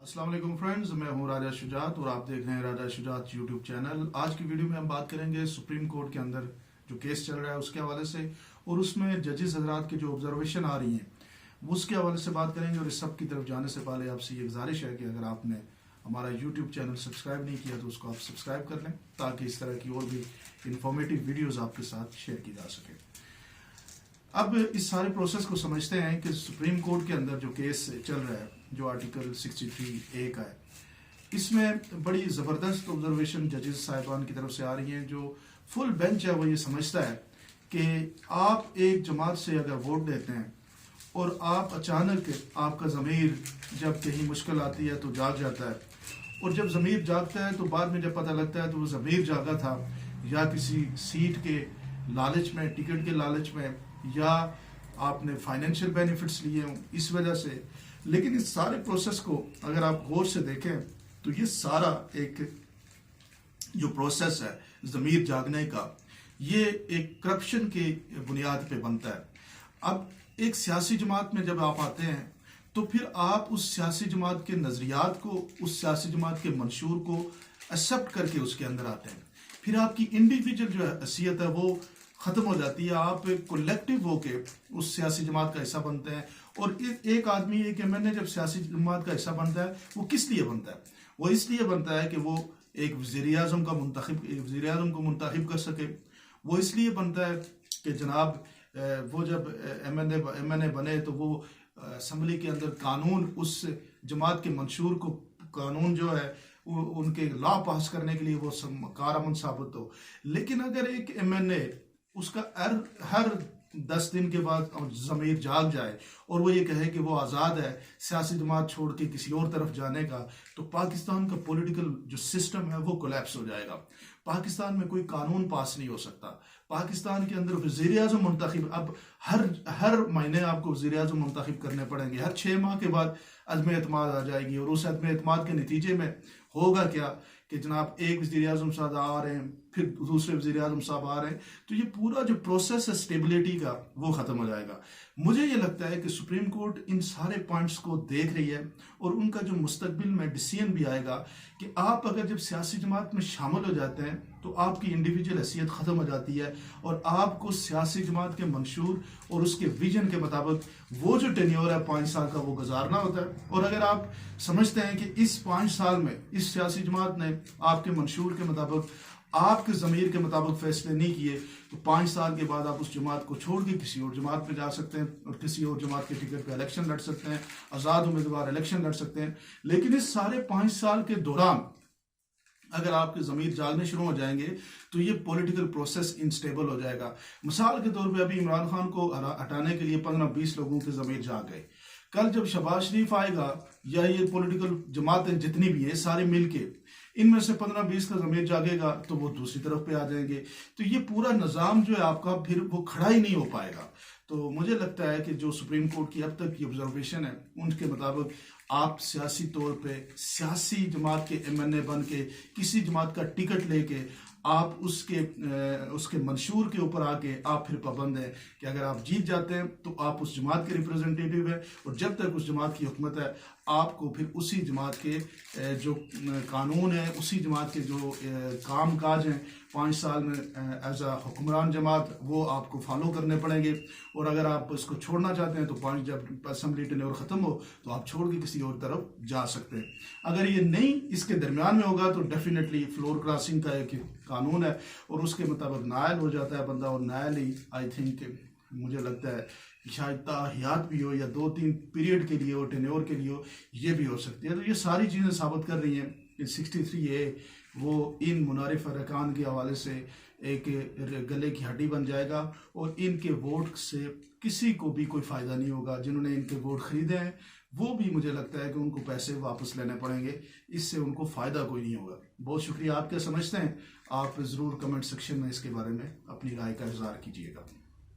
अस्सलाम वालेकुम फ्रेंड्स, मैं हूं राजा शुजात और आप देख रहे हैं राजा शुजात यूट्यूब चैनल। आज की वीडियो में हम बात करेंगे सुप्रीम कोर्ट के अंदर जो केस चल रहा है उसके हवाले से और उसमें जजेस हजरात की जो ऑब्जर्वेशन आ रही हैं उसके हवाले से बात करेंगे। और इस सब की तरफ जाने से पहले आपसे ये गुजारिश है कि अगर आपने हमारा यूट्यूब चैनल सब्सक्राइब नहीं किया तो उसको आप सब्सक्राइब कर लें ताकि इस तरह की और भी इंफॉर्मेटिव वीडियोज़ आपके साथ शेयर की जा सके। अब इस सारे प्रोसेस को समझते हैं कि सुप्रीम कोर्ट के अंदर जो केस चल रहा है, जो आर्टिकल 63A का है, इसमें बड़ी ज़बरदस्त ऑब्जर्वेशन जजेस साहिबान की तरफ से आ रही हैं। जो फुल बेंच है वो ये समझता है कि आप एक जमात से अगर वोट देते हैं और आप अचानक आपका ज़मीर जब कहीं मुश्किल आती है तो जाग जाता है, और जब ज़मीर जागता है तो बाद में जब पता लगता है तो वो ज़मीर जागा था या किसी सीट के लालच में, टिकट के लालच में, या आपने फाइनेंशियल बेनिफिट्स लिए हों इस वजह से। लेकिन इस सारे प्रोसेस को अगर आप गौर से देखें तो ये सारा एक जो प्रोसेस है ज़मीर जागने का, ये एक करप्शन के बुनियाद पे बनता है। अब एक सियासी जमात में जब आप आते हैं तो फिर आप उस सियासी जमात के नज़रियात को, उस सियासी जमात के मंशूर को एक्सेप्ट करके उसके अंदर आते हैं। फिर आपकी इंडिविजुअल जो हैसियत है वो ख़त्म हो जाती है। आप एक कलेक्टिव होके उस सियासी जमात का हिस्सा बनते हैं। और एक आदमी, एक एमएनए जब सियासी जमात का हिस्सा बनता है वो किस लिए बनता है? वो इसलिए बनता है कि वो एक वज़ीर-ए-आज़म को मुंतखब कर सके। वो इसलिए बनता है कि जनाब वो जब एमएनए बने तो वो असम्बली के अंदर कानून, उस जमात के मंशूर को कानून जो है उनके लॉ पास करने के लिए वो कारआमद साबित हो। लेकिन अगर एक एमएनए उसका हर 10 दिन के बाद ज़मीर जाग जाए और वो ये कहे कि वो आज़ाद है सियासी जमात छोड़ के किसी और तरफ जाने का, तो पाकिस्तान का पॉलिटिकल जो सिस्टम है वो कोलैप्स हो जाएगा। पाकिस्तान में कोई कानून पास नहीं हो सकता। पाकिस्तान के अंदर वज़ीर-ए-आज़म मुंतखब, अब हर महीने आपको वज़ीर-ए-आज़म मुंतखब करने पड़ेंगे। हर 6 माह के बाद अज़्म एतमाद आ जाएगी और उस अज़्म एतमाद के नतीजे में होगा क्या कि जनाब एक वज़ीर-ए-आज़म साहब आ रहे हैं, फिर दूसरे वज़ीर-ए-आज़म साहब आ रहे हैं, तो ये पूरा जो प्रोसेस है स्टेबिलिटी का वो ख़त्म हो जाएगा। मुझे ये लगता है कि सुप्रीम कोर्ट इन सारे पॉइंट्स को देख रही है और उनका जो मुस्तकबिल में डिसीजन भी आएगा कि आप अगर जब सियासी जमात में शामिल हो जाते हैं तो आपकी इंडिविजुअल हैसियत ख़त्म हो जाती है और आपको सियासी जमात के मंशूर और उसके विजन के मुताबिक वो जो टेन्योर है 5 साल का वो गुजारना होता है। और अगर आप समझते हैं कि इस 5 साल में इस सियासी जमात ने आपके मंशूर के मुताबिक, आपके ज़मीर के मुताबिक फैसले नहीं किए, तो 5 साल के बाद आप उस जमात को छोड़ के किसी और जमात में जा सकते हैं और किसी और जमात के टिकट पे इलेक्शन लड़ सकते हैं, आज़ाद उम्मीदवार इलेक्शन लड़ सकते हैं। लेकिन इस सारे 5 साल के दौरान अगर आपके ज़मीर जागने शुरू हो जाएंगे तो ये पॉलिटिकल प्रोसेस इनस्टेबल हो जाएगा। मिसाल के तौर पे अभी इमरान खान को हटाने के लिए 15-20 लोगों के ज़मीर जाग गए। कल जब शहबाज शरीफ आएगा या ये पॉलिटिकल जमातें जितनी भी है सारे मिलके, इनमें से 15-20 का ज़मीर जागेगा तो वो दूसरी तरफ पे आ जाएंगे। तो ये पूरा निज़ाम जो है आपका फिर वो खड़ा ही नहीं हो पाएगा। तो मुझे लगता है कि जो सुप्रीम कोर्ट की अब तक की ऑब्जर्वेशन है उनके मुताबिक आप सियासी तौर पे सियासी जमात के एमएनए बन के किसी जमात का टिकट लेके आप उसके मंशूर के ऊपर आके आप फिर पाबंद हैं कि अगर आप जीत जाते हैं तो आप उस जमात के रिप्रेजेंटेटिव हैं और जब तक उस जमात की हुकूमत है आपको फिर उसी जमात के जो कानून है, उसी जमात के जो काम काज हैं 5 साल में एज अ हुक्मरान जमात वो आपको फॉलो करने पड़ेंगे। और अगर आप इसको छोड़ना चाहते हैं तो 5 जब असम्बली टेन्योर ख़त्म हो तो आप छोड़ के किसी और तरफ जा सकते हैं। अगर ये नहीं इसके दरमियान में होगा तो डेफिनेटली फ्लोर क्रॉसिंग का एक कानून है और उसके मुताबिक नायल हो जाता है बंदा, और नायल ही आई थिंक मुझे लगता है शायद ताहियात भी हो या 2-3 पीरियड के लिए हो, टेन्योर के लिए हो, ये भी हो सकती है। तो ये सारी चीज़ें साबित कर रही हैं कि 63A वो इन मुनारिफ अरकान के हवाले से एक गले की हड्डी बन जाएगा और इनके वोट से किसी को भी कोई फ़ायदा नहीं होगा। जिन्होंने इनके वोट ख़रीदे हैं वो भी मुझे लगता है कि उनको पैसे वापस लेने पड़ेंगे, इससे उनको फ़ायदा कोई नहीं होगा। बहुत शुक्रिया। आप क्या समझते हैं? आप ज़रूर कमेंट सेक्शन में इसके बारे में अपनी राय का इज़हार कीजिएगा।